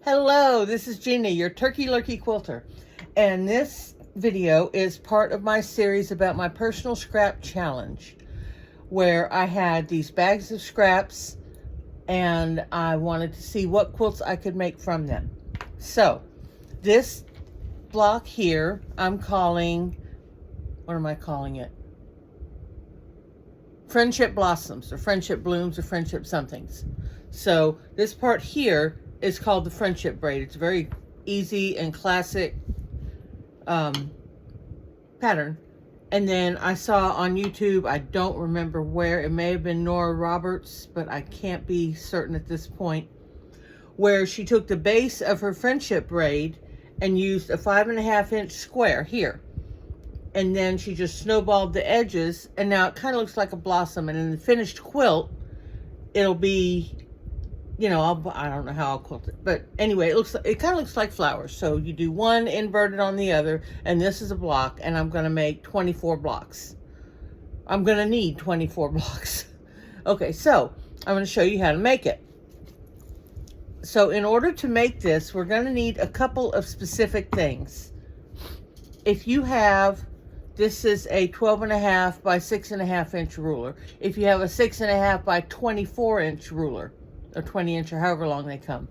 Hello, this is Gina, your Turkey Lurkey quilter, and this video is part of my series about my personal scrap challenge, where I had these bags of scraps and I wanted to see what quilts I could make from them. So this block here, I'm calling, what am I calling it? Friendship Blossoms or Friendship Blooms or Friendship Somethings. So this part here is called the Friendship Braid. It's a very easy and classic pattern. And then I saw on YouTube, I don't remember where, it may have been Nora Roberts, but I can't be certain at this point, where she took the base of her Friendship Braid and used a 5.5-inch square here. And then she just snowballed the edges, and now it kind of looks like a blossom. And in the finished quilt, it'll be, you know, I don't know how I'll quilt it, but anyway, it kind of looks like flowers. So you do one inverted on the other, and this is a block, and I'm going to make 24 blocks. I'm going to need 24 blocks. Okay, so I'm going to show you how to make it. So in order to make this, we're going to need a couple of specific things. If you have, this is a 12.5 by 6.5 inch ruler. If you have a 6.5 by 24 inch ruler, or 20 inch or however long they come,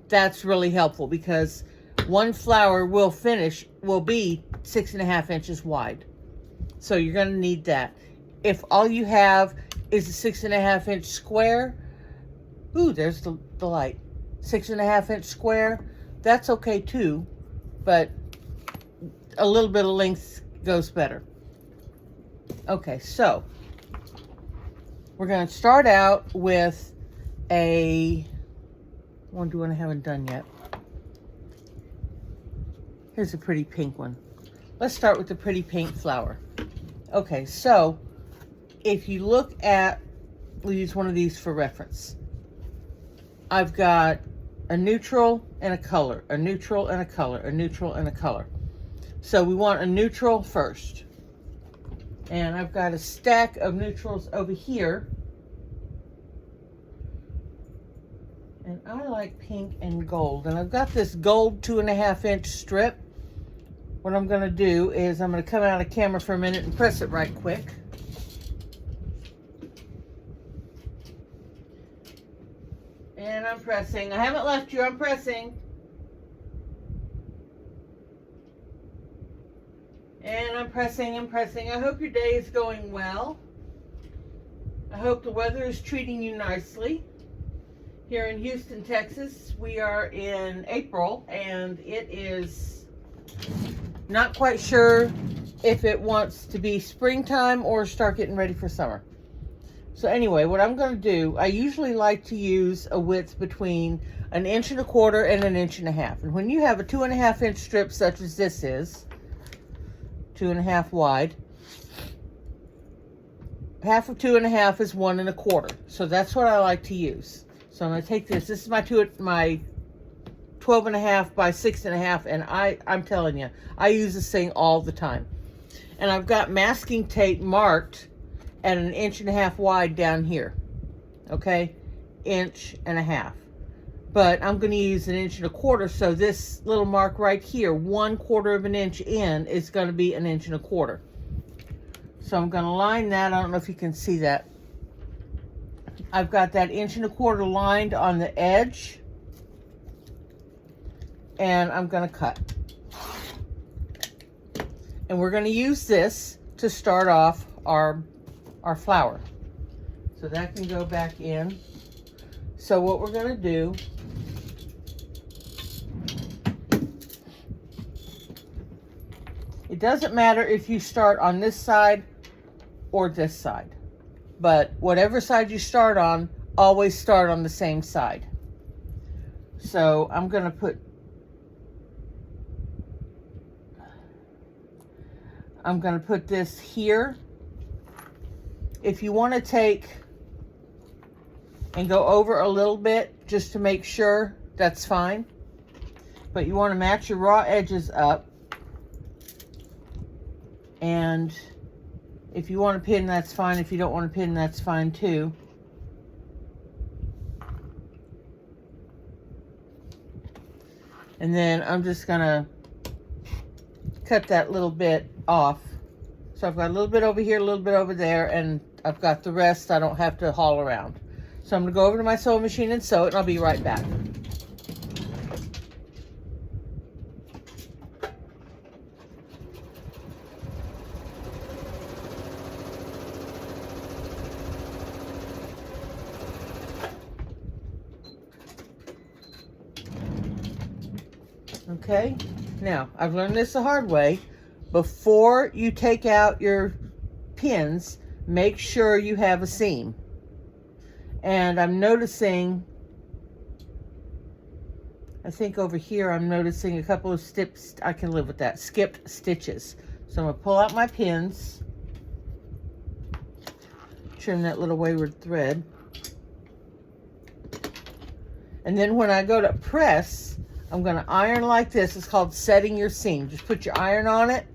that's really helpful because one flower will be 6.5 inches wide. So you're going to need that. If all you have is a 6.5 inch square, ooh, there's the light, 6.5 inch square, that's okay too, but a little bit of length goes better. Okay, so we're going to start out with one I haven't done yet. Here's a pretty pink one. Let's start with the pretty pink flower. Okay, so if you look at, we'll use one of these for reference. I've got a neutral and a color, a neutral and a color, a neutral and a color. So we want a neutral first. And I've got a stack of neutrals over here. And I like pink and gold. And I've got this gold 2.5 inch strip. What I'm going to do is I'm going to come out of camera for a minute and press it right quick. And I'm pressing. I haven't left you. I'm pressing. And I'm pressing and pressing. I hope your day is going well. I hope the weather is treating you nicely. Here in Houston, Texas, we are in April, and it is not quite sure if it wants to be springtime or start getting ready for summer. So anyway, what I'm going to do, I usually like to use a width between 1.25 inches and 1.5 inches. And when you have a 2.5 inch strip such as this is, 2.5 wide, half of 2.5 is 1.25. So that's what I like to use. So I'm going to take this. This is my 12.5 by 6.5, and I'm telling you, I use this thing all the time. And I've got masking tape marked at 1.5 inches wide down here. Okay, 1.5 inches. But I'm going to use 1.25 inches, so this little mark right here, 1/4 of an inch in, is going to be 1.25 inches. So I'm going to line that. I don't know if you can see that. I've got that 1.25 inches lined on the edge, and I'm going to cut. And we're going to use this to start off our flower. So that can go back in. So what we're going to do, it doesn't matter if you start on this side or this side, but whatever side you start on, always start on the same side. So I'm going to put, this here. If you want to take and go over a little bit just to make sure, that's fine. But you want to match your raw edges up. And if you want to pin, that's fine. If you don't want to pin, that's fine too. And then I'm just gonna cut that little bit off. So I've got a little bit over here, a little bit over there, and I've got the rest I don't have to haul around. So I'm gonna go over to my sewing machine and sew it, and I'll be right back. Okay, now I've learned this the hard way. Before you take out your pins, make sure you have a seam. And I'm noticing, I think over here I'm noticing a couple of skips. I can live with that, skipped stitches. So I'm gonna pull out my pins, trim that little wayward thread. And then when I go to press, I'm gonna iron like this. It's called setting your seam. Just put your iron on it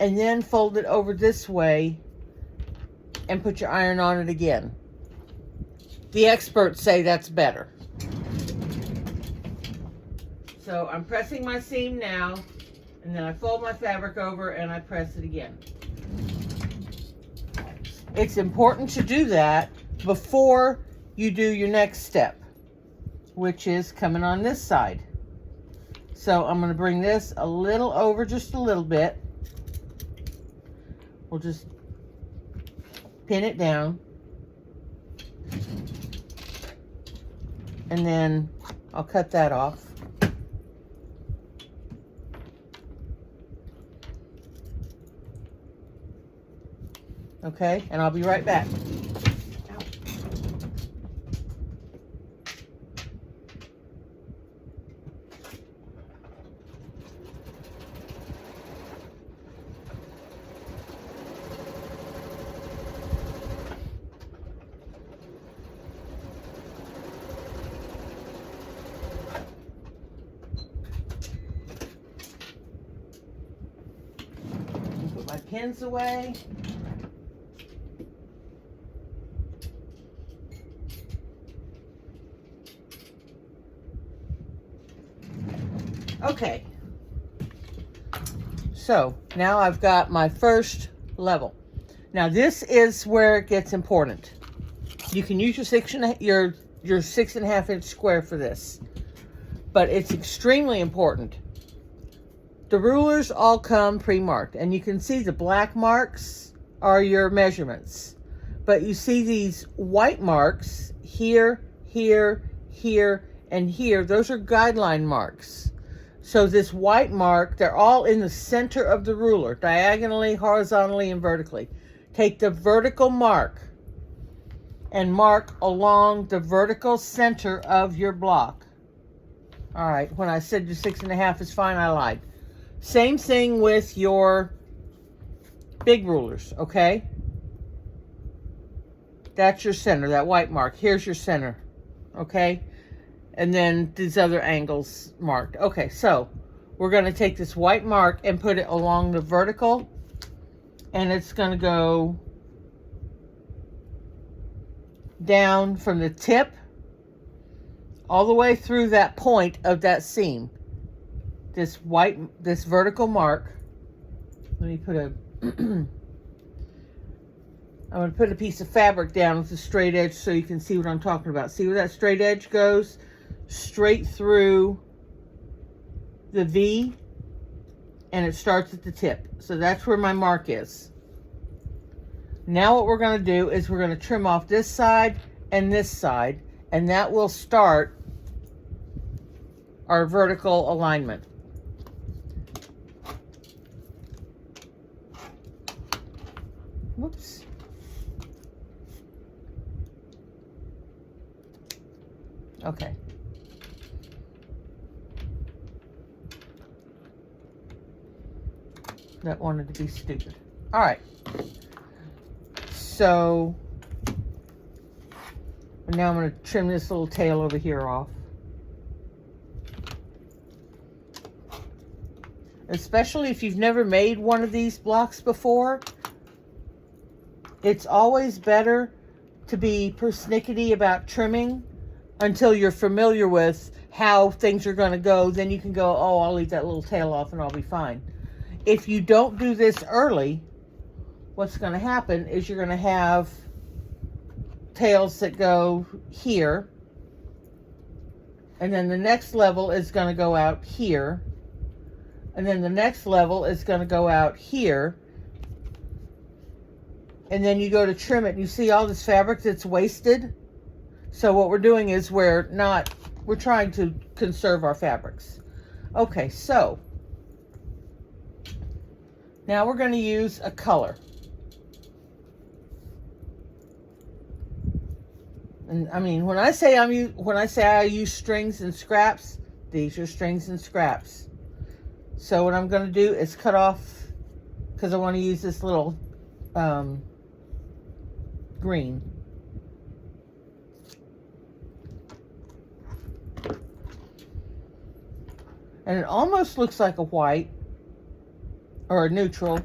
and then fold it over this way and put your iron on it again. The experts say that's better. So I'm pressing my seam now, and then I fold my fabric over and I press it again. It's important to do that before you do your next step, which is coming on this side. So I'm going to bring this a little over, just a little bit. We'll just pin it down. And then I'll cut that off. Okay, and I'll be right back. Put my pins away. Okay, so now I've got my first level. Now this is where it gets important. You can use your 6.5 inch square for this, but it's extremely important. The rulers all come pre-marked, and you can see the black marks are your measurements, but you see these white marks here, here, here, and here. Those are guideline marks. So this white mark, they're all in the center of the ruler, diagonally, horizontally, and vertically. Take the vertical mark and mark along the vertical center of your block. All right, when I said your 6.5 is fine, I lied. Same thing with your big rulers, okay? That's your center, that white mark. Here's your center, okay? And then these other angles marked. Okay, so we're going to take this white mark and put it along the vertical, and it's going to go down from the tip all the way through that point of that seam. This vertical mark. Let me put I'm going to put a piece of fabric down with a straight edge so you can see what I'm talking about. See where that straight edge goes? Straight through the V, and it starts at the tip. So that's where my mark is. Now what we're going to do is we're going to trim off this side and this side, and that will start our vertical alignment. Whoops. Okay. That wanted to be stupid. All right. So now I'm going to trim this little tail over here off. Especially if you've never made one of these blocks before, it's always better to be persnickety about trimming until you're familiar with how things are going to go, then you can go, oh, I'll leave that little tail off and I'll be fine. If you don't do this early, what's going to happen is you're going to have tails that go here, and then the next level is going to go out here, and then the next level is going to go out here, and then you go to trim it and you see all this fabric that's wasted. So what we're doing is we're trying to conserve our fabrics. Okay, so now we're going to use a color. And I mean, when I say I use strings and scraps, these are strings and scraps. So what I'm going to do is cut off, because I want to use this little green. And it almost looks like a white or a neutral,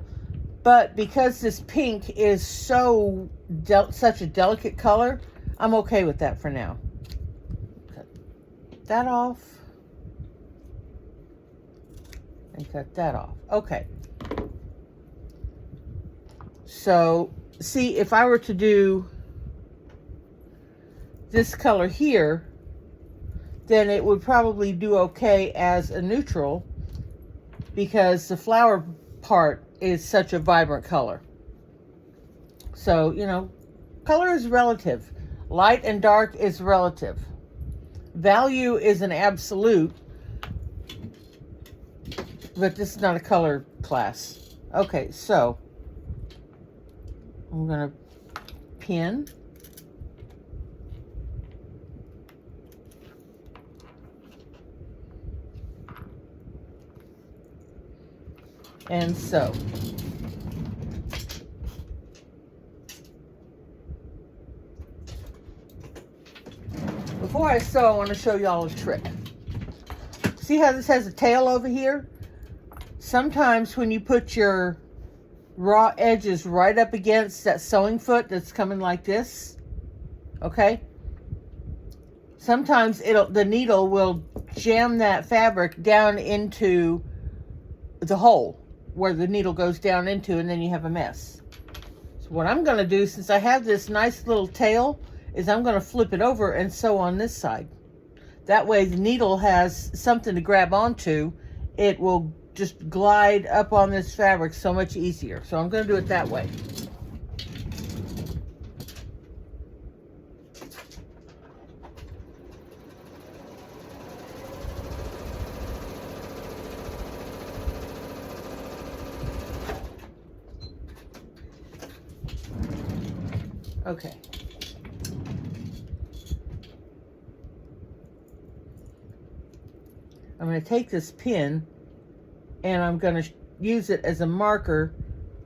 but because this pink is such a delicate color, I'm okay with that for now. Cut that off and cut that off. Okay. So, see, if I were to do this color here, then it would probably do okay as a neutral, because the flower part is such a vibrant color. So, you know, color is relative. Light and dark is relative. Value is an absolute, but this is not a color class. Okay, so I'm going to pin. And sew. Before I sew, I want to show y'all a trick. See how this has a tail over here? Sometimes when you put your raw edges right up against that sewing foot that's coming like this, okay? Sometimes the needle will jam that fabric down into the hole where the needle goes down into, and then you have a mess. So what I'm going to do, since I have this nice little tail, is I'm going to flip it over and sew on this side. That way the needle has something to grab onto. It will just glide up on this fabric so much easier. So I'm going to do it that way. Okay. I'm going to take this pin and I'm going to use it as a marker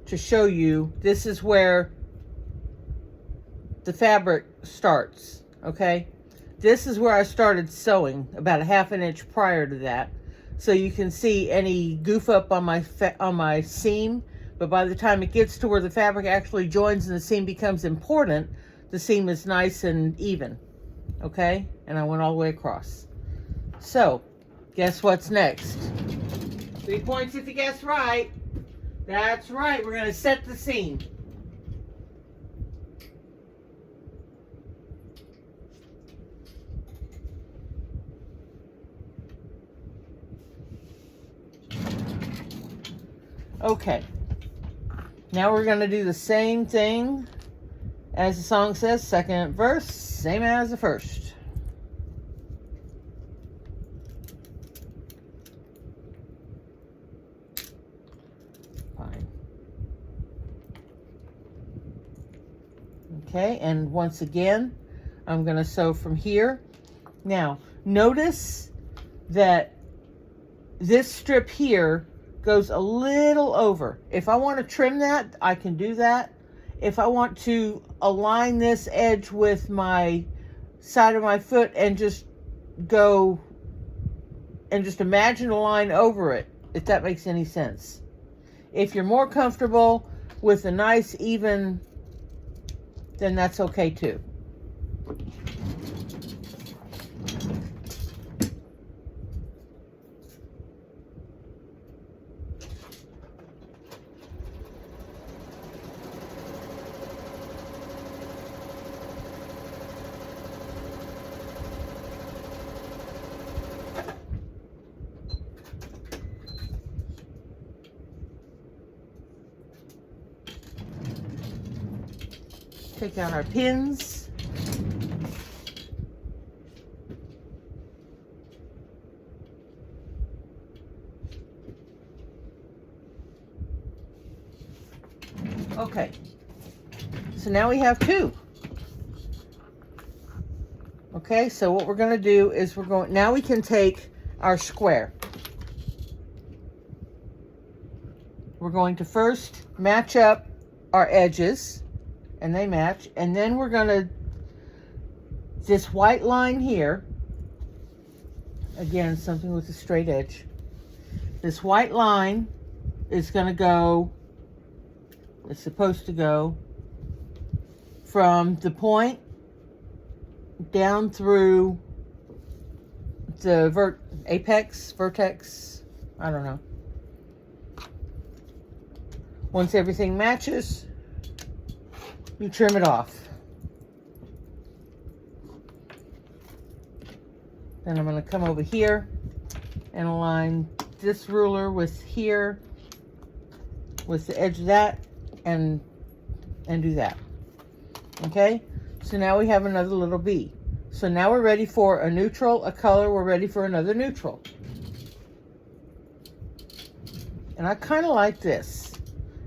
to show you this is where the fabric starts, okay? This is where I started sewing, about a ½ inch prior to that. So you can see any goof up on my seam, but by the time it gets to where the fabric actually joins and the seam becomes important, the seam is nice and even, okay? And I went all the way across. So, guess what's next? 3 points if you guess right. That's right, we're going to set the seam. Okay, now we're going to do the same thing as the song says, second verse, same as the first. Fine. Okay, and once again, I'm going to sew from here. Now, notice that this strip here goes a little over. If I want to trim that, I can do that. If I want to align this edge with my side of my foot and just go and just imagine a line over it, if that makes any sense. If you're more comfortable with a nice even, then that's okay too. take out our pins. Okay, so now we have two. Okay, so what we're going to do is now we can take our square. We're going to first match up our edges, and they match, and then we're going to, this white line here, again, something with a straight edge. This white line is going to go, it's supposed to go from the point down through the vertex, I don't know. Once everything matches, you trim it off. Then I'm going to come over here and align this ruler with here, with the edge of that, and do that. Okay, so now we have another little B. So now we're ready for a neutral, a color, we're ready for another neutral. And I kind of like this.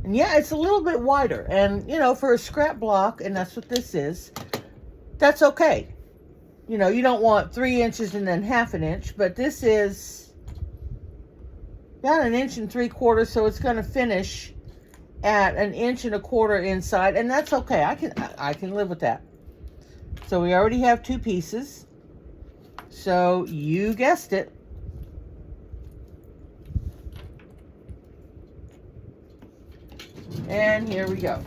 And yeah, it's a little bit wider, and you know, for a scrap block, and that's what this is, that's okay. You know, you don't want 3 inches and then ½ an inch, but this is about 1 3/4 inches, so it's going to finish at 1 1/4 inches inside, and that's okay. I can live with that. So we already have 2 pieces. So you guessed it. And here we go.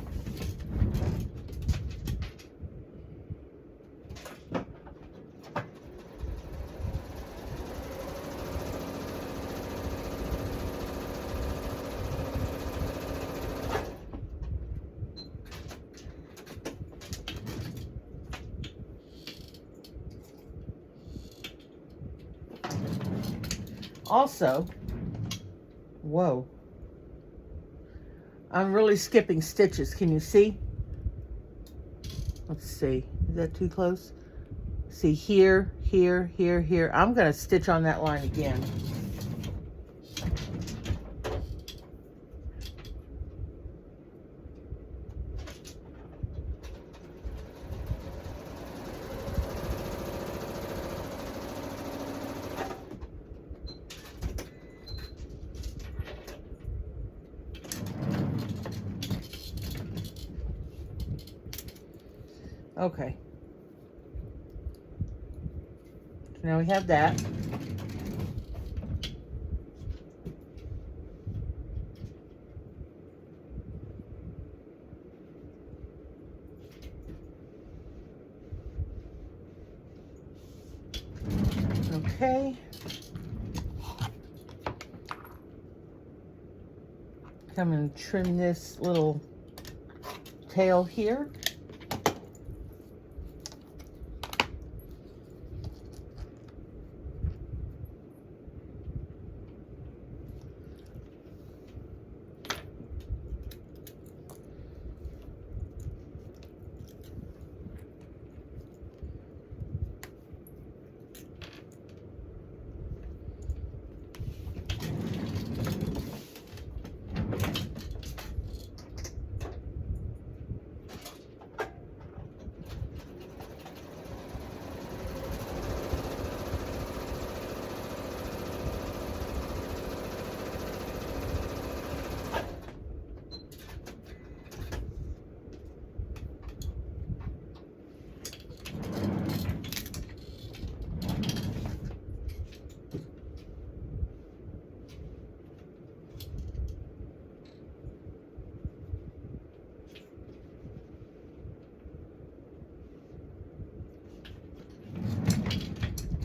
Also, whoa, I'm really skipping stitches. Can you see? Let's see. Is that too close? See here, here, here, here. I'm going to stitch on that line again. Okay. So now we have that. Okay. Come and trim this little tail here.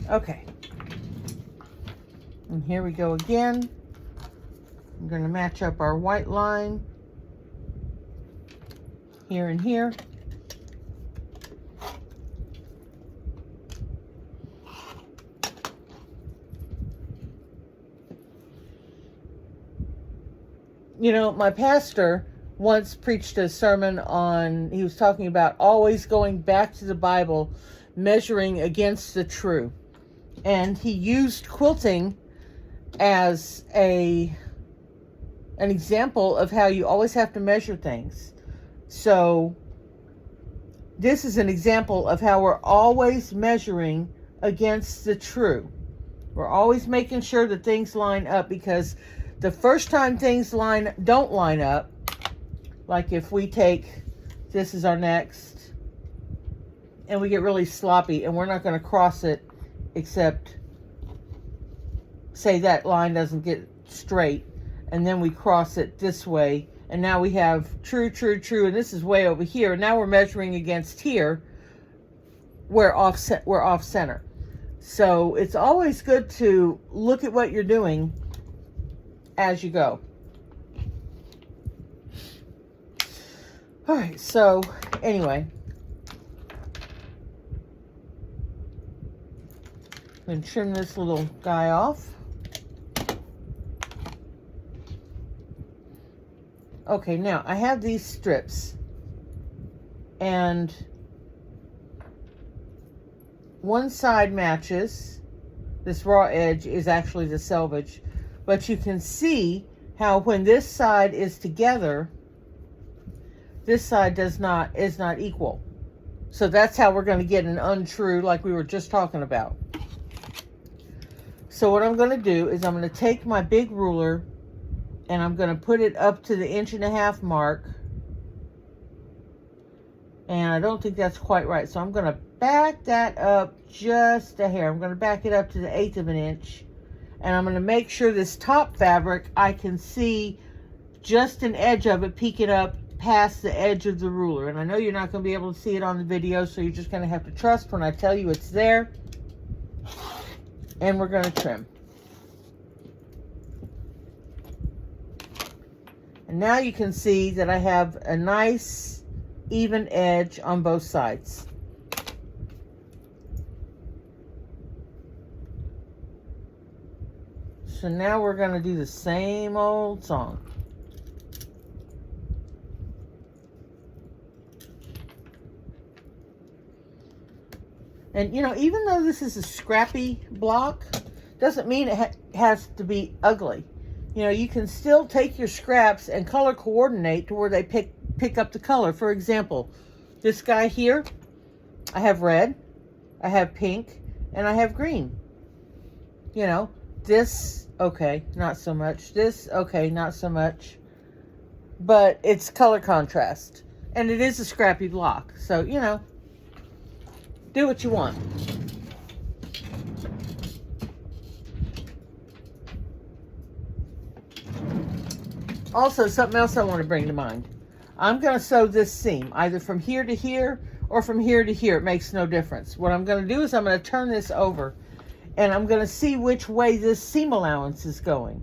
Okay, and here we go again. I'm going to match up our white line here and here. You know, my pastor once preached a sermon on, he was talking about always going back to the Bible, measuring against the true. And he used quilting as an example of how you always have to measure things. So this is an example of how we're always measuring against the true. We're always making sure that things line up, because the first time things don't line up, like if we take, this is our next, and we get really sloppy and we're not going to cross it, except say that line doesn't get straight, and then we cross it this way, and now we have true, true, true, and this is way over here, and now we're measuring against here, we're off center. So it's always good to look at what you're doing as you go. All right, so anyway, I'm going to trim this little guy off. Okay, now I have these strips, and one side matches. This raw edge is actually the selvage, but you can see how when this side is together, this side is not equal. So that's how we're going to get an untrue, like we were just talking about. So what I'm going to do is I'm going to take my big ruler and I'm going to put it up to the 1.5 inch mark. And I don't think that's quite right. So I'm going to back that up just a hair. I'm going to back it up to the 1/8 of an inch. And I'm going to make sure this top fabric, I can see just an edge of it peeking up past the edge of the ruler. And I know you're not going to be able to see it on the video, so you're just going to have to trust when I tell you it's there. And we're going to trim. And now you can see that I have a nice even edge on both sides. So now we're going to do the same old song. And you know, even though this is a scrappy block, doesn't mean it has to be ugly. You know, you can still take your scraps and color coordinate to where they pick up the color. For example, this guy here, I have red, I have pink, and I have green. You know, this, okay, not so much. This, okay, not so much. But it's color contrast. And it is a scrappy block. So, you know, do what you want. Also, something else I want to bring to mind. I'm going to sew this seam either from here to here or from here to here. It makes no difference. What I'm going to do is I'm going to turn this over and I'm going to see which way this seam allowance is going.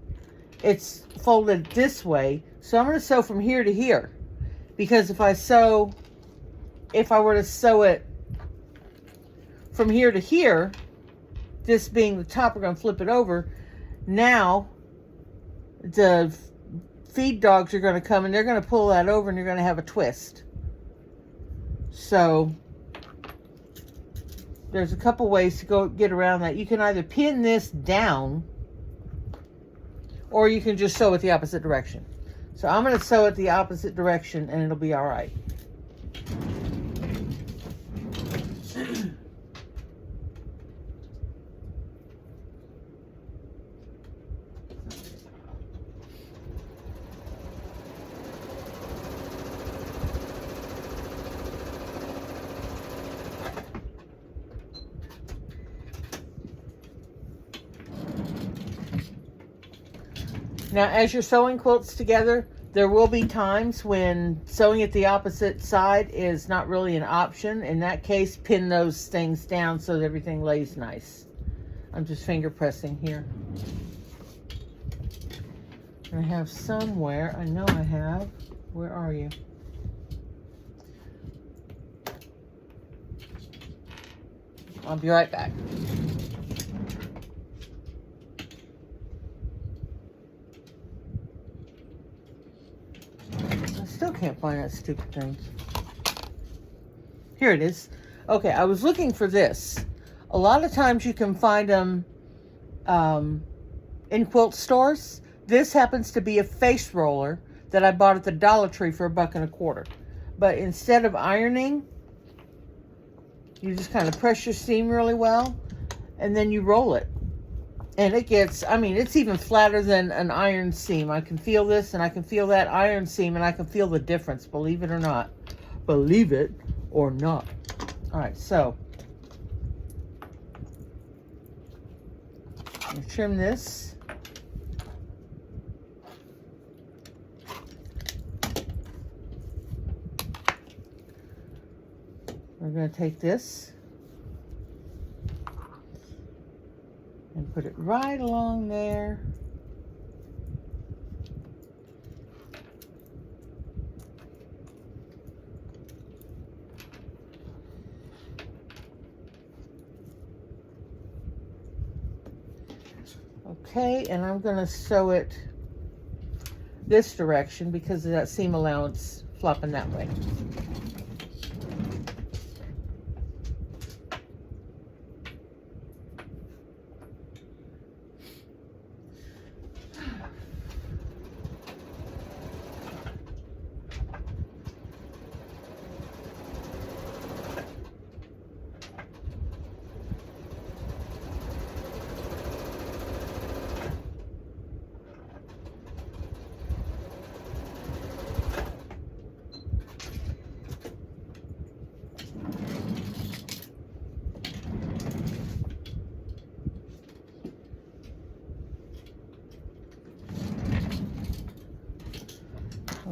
It's folded this way, so I'm going to sew from here to here. Because if I were to sew it from here to here, this being the top, we're going to flip it over. Now, the feed dogs are going to come and they're going to pull that over and you're going to have a twist. So there's a couple ways to go get around that. You can either pin this down or you can just sew it the opposite direction. So I'm going to sew it the opposite direction and it'll be all right. Now, as you're sewing quilts together, there will be times when sewing it the opposite side is not really an option. In that case, pin those things down so that everything lays nice. I'm just finger pressing here. I have somewhere, I know I have, where are you? I'll be right back. can't find that stupid thing. Here it is. Okay, I was looking for this. A lot of times you can find them in quilt stores. This happens to be a face roller that I bought at the Dollar Tree for $1.25. But instead of ironing, you just kind of press your seam really well, and then you roll it. And it gets, I mean, it's even flatter than an iron seam. I can feel this, and I can feel that iron seam, and I can feel the difference, believe it or not. Believe it or not. All right, so I'm going to trim this. We're going to take this and put it right along there. Okay, and I'm going to sew it this direction because of that seam allowance flopping that way.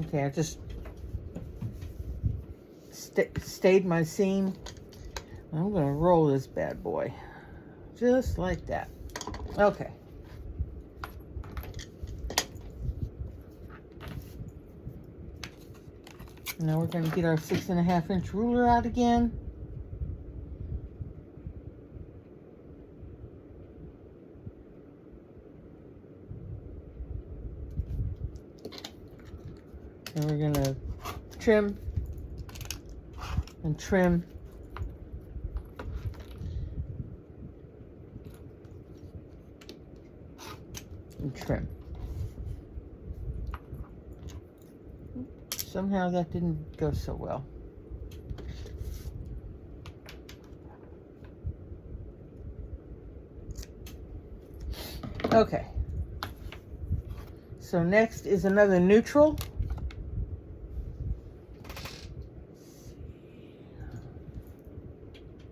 Okay, I just stayed my seam. I'm going to roll this bad boy just like that. Okay. Now we're going to get our 6.5-inch ruler out again. And we're going to trim and trim and trim. Somehow that didn't go so well. Okay. So next is another neutral.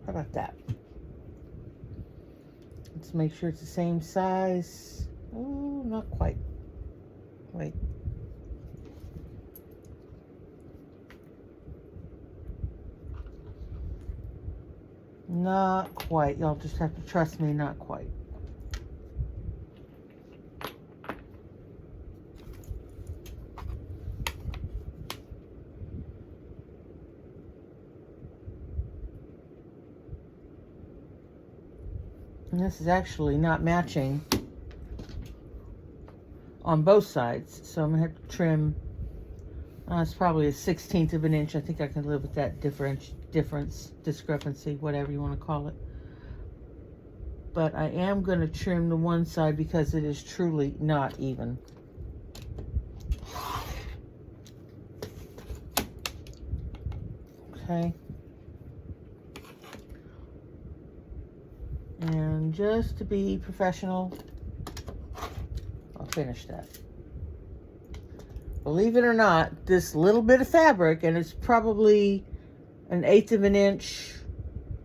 How about that? Let's make sure it's the same size. Oh, not quite. Wait. Not quite. Y'all just have to trust me, not quite. And this is actually not matching on both sides, so I'm going to have to trim. It's probably a 1/16 of an inch. I think I can live with that discrepancy, whatever you want to call it. But I am going to trim the one side because it is truly not even. Okay. And just to be professional, I'll finish that. Believe it or not, this little bit of fabric, and it's probably 1/8 of an inch,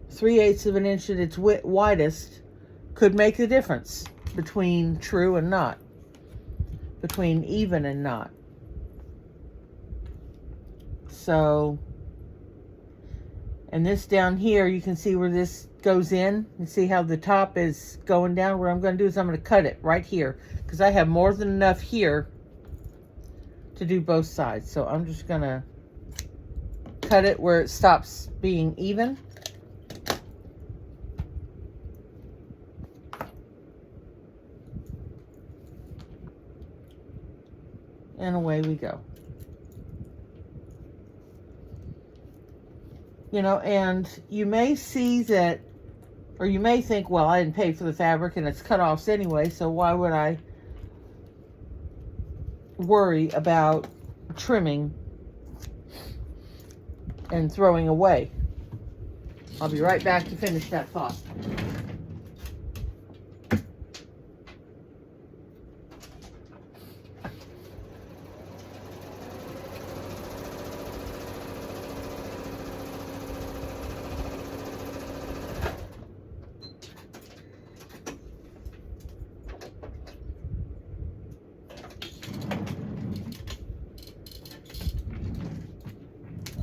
3/8 of an inch at its widest, could make the difference between true and not, between even and not. So, and this down here, you can see where this goes in. You see how the top is going down? What I'm going to do is I'm going to cut it right here because I have more than enough here to do both sides. So I'm just going to cut it where it stops being even. And away we go. You know, and you may see that, or you may think, well, I didn't pay for the fabric and it's cut-offs anyway, so why would I worry about trimming and throwing away? I'll be right back to finish that thought.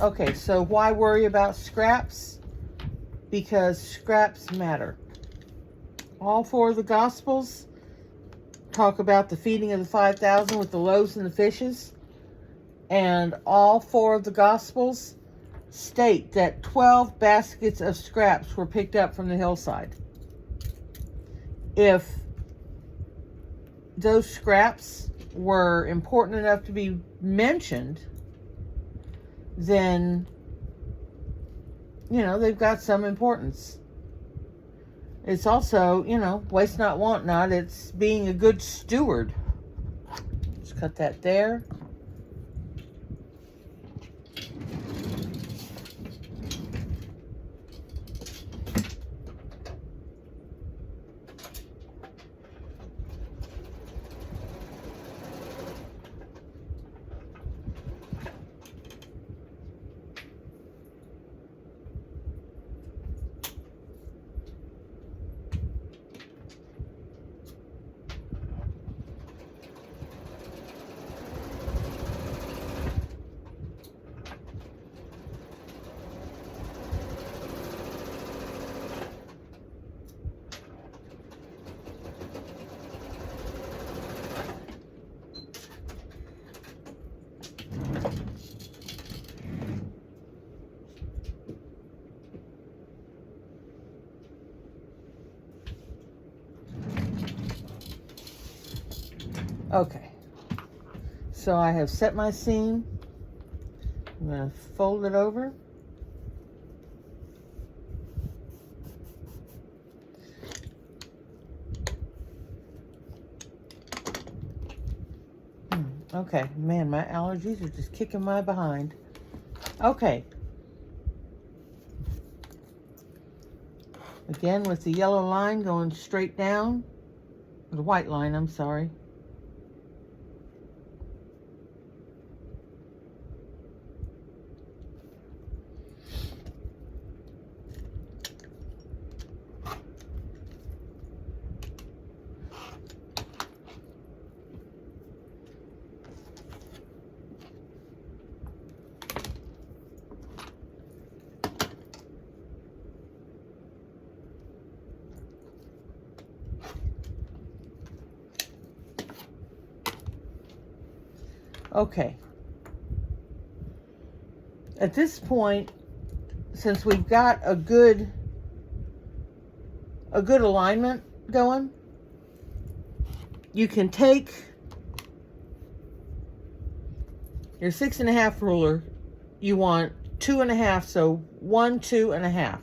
Okay, so why worry about scraps? Because scraps matter. All four of the Gospels talk about the feeding of the 5,000 with the loaves and the fishes. And all four of the Gospels state that 12 baskets of scraps were picked up from the hillside. If those scraps were important enough to be mentioned, then, you know, they've got some importance. It's also, you know, waste not, want not. It's being a good steward. Just cut that there. Okay, so I have set my seam. I'm going to fold it over. Okay, man, my allergies are just kicking my behind. Okay. Again, with the yellow line going straight down. The white line, I'm sorry. Okay. At this point, since we've got a good alignment going, you can take your 6.5 ruler. You want 2.5, so 1, 2.5.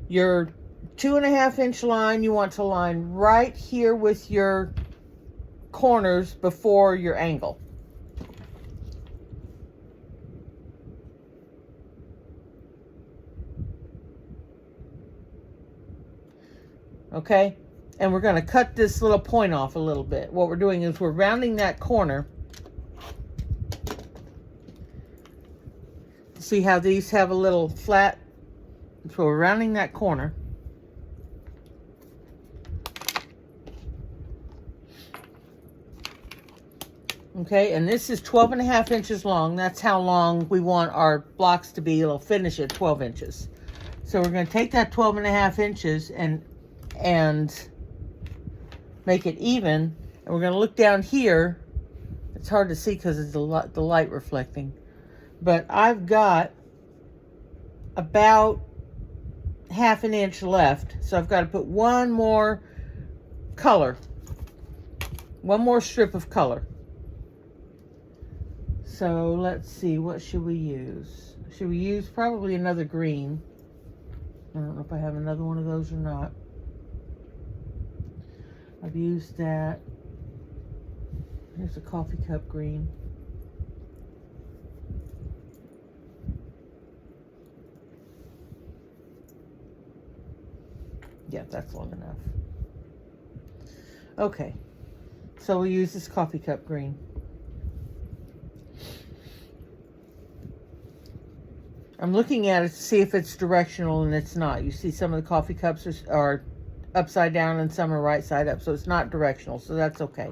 Your 2.5 inch line, you want to line right here with your corners before your angle. Okay, and we're going to cut this little point off a little bit. What we're doing is we're rounding that corner. See how these have a little flat? So we're rounding that corner. Okay, and this is 12.5 inches long. That's how long we want our blocks to be. It'll finish at 12 inches. So we're going to take that 12.5 inches and make it even. And we're going to look down here. It's hard to see because it's the light reflecting. But I've got about 1/2 inch left. So I've got to put one more color. One more strip of color. So let's see, what should we use? Should we use probably another green? I don't know if I have another one of those or not. I've used that. Here's a coffee cup green. Yeah, that's long enough. Okay, so we'll use this coffee cup green. I'm looking at it to see if it's directional, and it's not. You see some of the coffee cups are upside down and some are right side up, so it's not directional, so that's okay.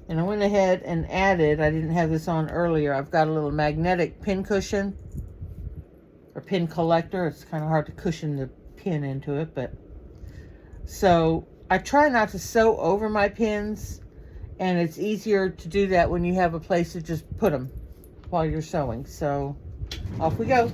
And I went ahead and added, I didn't have this on earlier, I've got a little magnetic pin cushion, or pin collector. It's kind of hard to cushion the pin into it, but so I try not to sew over my pins, and it's easier to do that when you have a place to just put them while you're sewing. So off we go.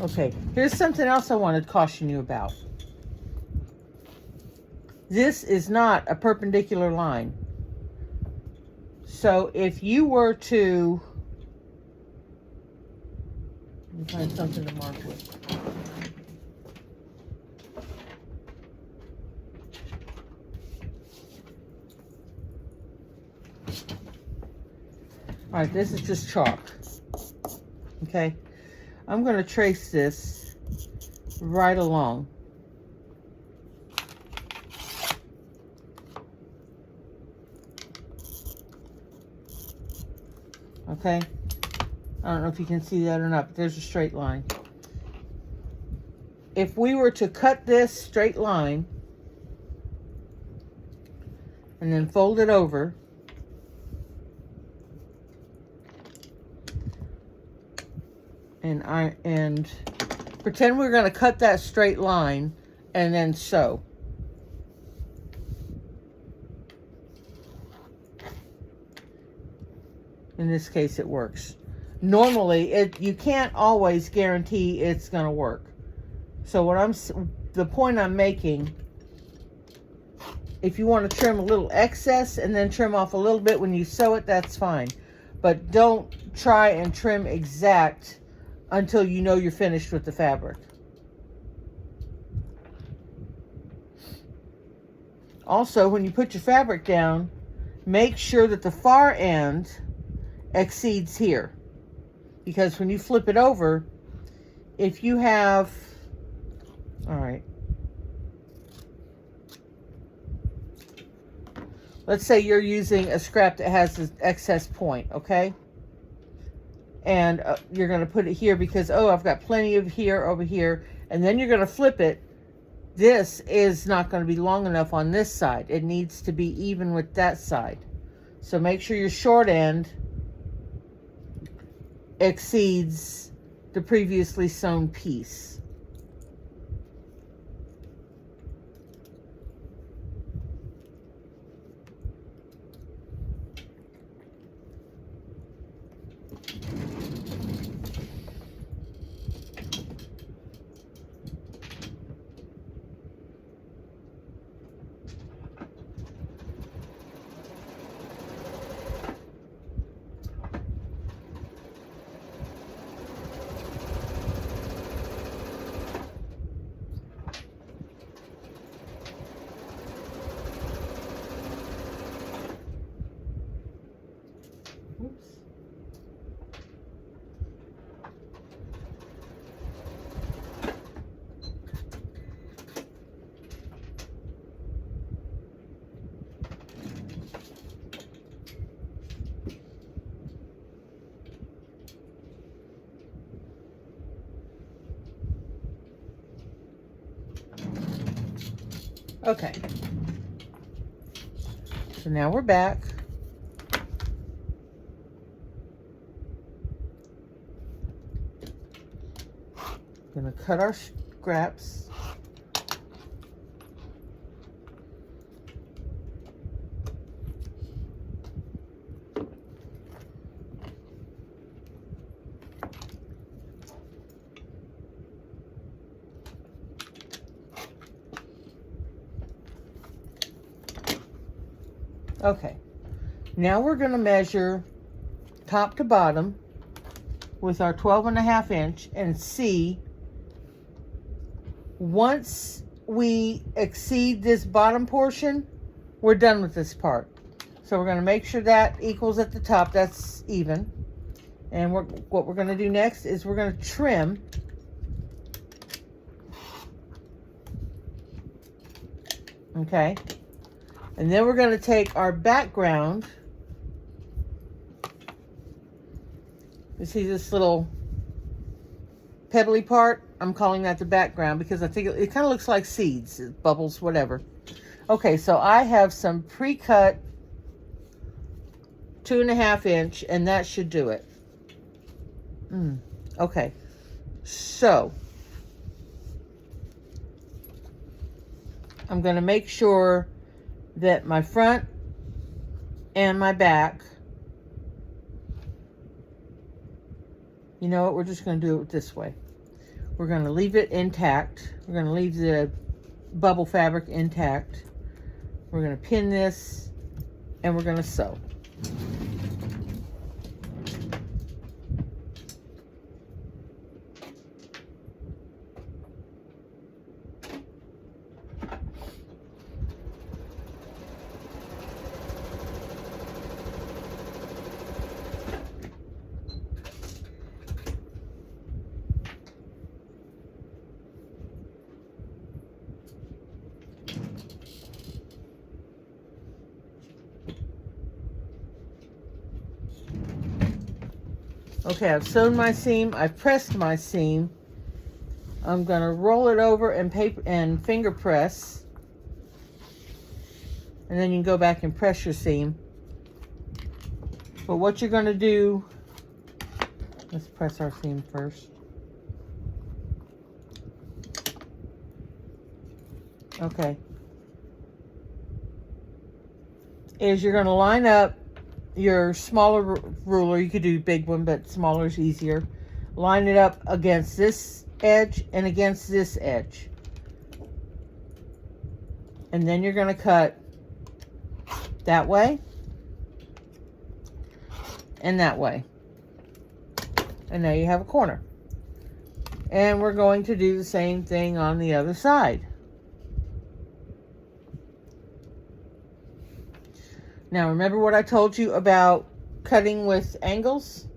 Okay, here's something else I wanted to caution you about. This is not a perpendicular line. So if you were to, let me find something to mark with. All right, this is just chalk. Okay, I'm going to trace this right along. Okay, I don't know if you can see that or not, but there's a straight line. If we were to cut this straight line and then fold it over, and pretend we're going to cut that straight line and then sew. In this case, it works. Normally, you can't always guarantee it's going to work. So the point I'm making, if you want to trim a little excess and then trim off a little bit when you sew it, that's fine. But don't try and trim exact until you know you're finished with the fabric. Also, when you put your fabric down, make sure that the far end exceeds here. Because when you flip it over, if you have, all right, let's say you're using a scrap that has this excess point, okay? And you're going to put it here because, oh, I've got plenty of here over here. And then you're going to flip it. This is not going to be long enough on this side. It needs to be even with that side. So make sure your short end exceeds the previously sewn piece. Okay. So now we're back. Gonna cut our scraps. Okay, now we're going to measure top to bottom with our 12.5 inch and see, once we exceed this bottom portion, we're done with this part. So we're going to make sure that equals at the top, that's even. And what we're going to do next is we're going to trim. Okay. And then we're going to take our background. You see this little pebbly part? I'm calling that the background because I think it kind of looks like seeds, bubbles, whatever. Okay, so I have some pre-cut 2.5 inch, and that should do it. Okay, so I'm going to make sure that my front and my back, you know what, we're just going to do it this way. We're going to leave it intact. We're going to leave the bubble fabric intact. We're going to pin this and we're going to sew. Okay, I've sewn my seam, I've pressed my seam. I'm gonna roll it over and paper and finger press. And then you can go back and press your seam. But what you're gonna do, let's press our seam first. Okay. Is you're gonna line up your smaller ruler. You could do big one, but smaller is easier. Line it up against this edge and against this edge. And then you're going to cut that way and that way. And now you have a corner. And we're going to do the same thing on the other side. Now, remember what I told you about cutting with angles?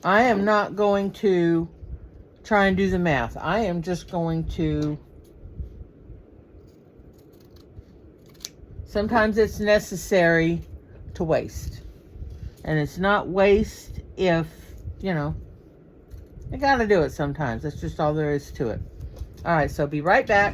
I am not going to try and do the math. I am just going to... Sometimes it's necessary to waste. And it's not waste if, you know, you gotta do it sometimes. That's just all there is to it. All right, so be right back.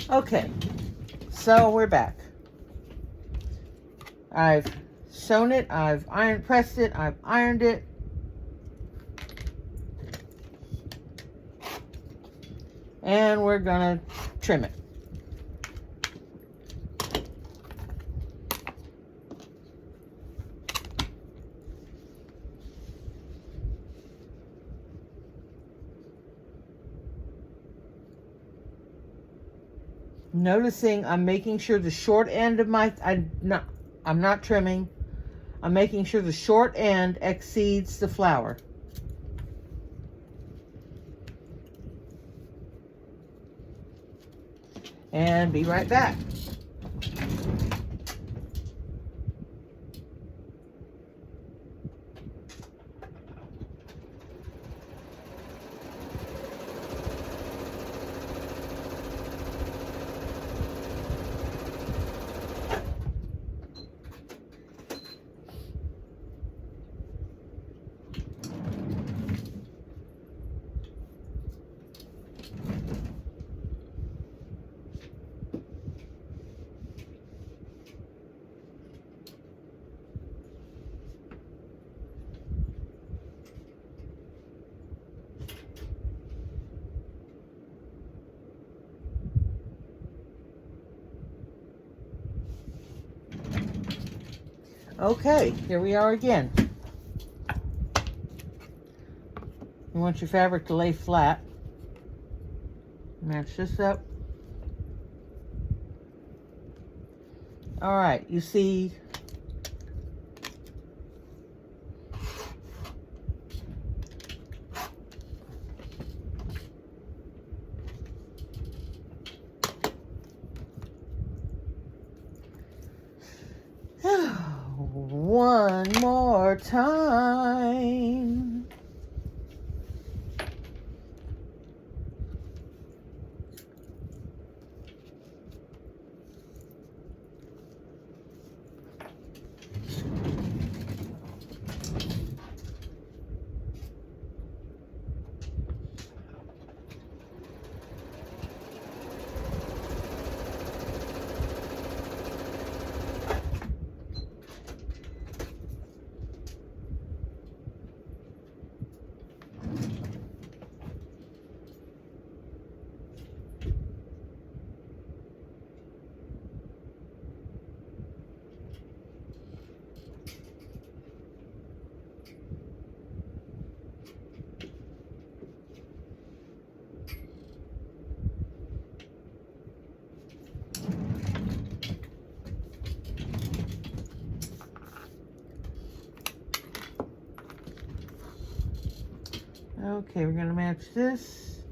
Okay, so we're back. I've sewn it, I've pressed it, I've ironed it. And we're gonna trim it. Noticing I'm making sure the short end of I'm not trimming. I'm making sure the short end exceeds the flower. And be right back. Okay, here we are again. You want your fabric to lay flat. Match this up. All right, you see one more time. Okay, we're going to match this.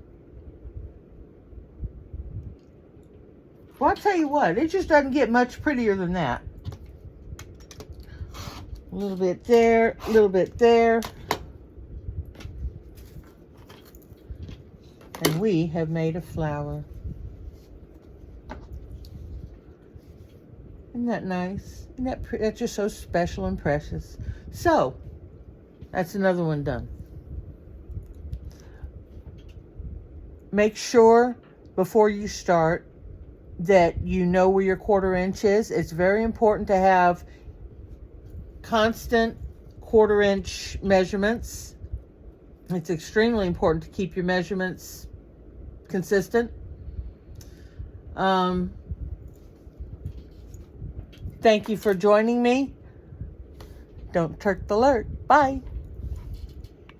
Well, I'll tell you what, it just doesn't get much prettier than that. A little bit there, a little bit there. And we have made a flower. Isn't that nice? Isn't that pretty? That's just so special and precious. So, that's another one done. Make sure before you start that you know where your 1/4 inch is. It's very important to have constant 1/4 inch measurements. It's extremely important to keep your measurements consistent. Thank you for joining me. Don't turk the alert. Bye.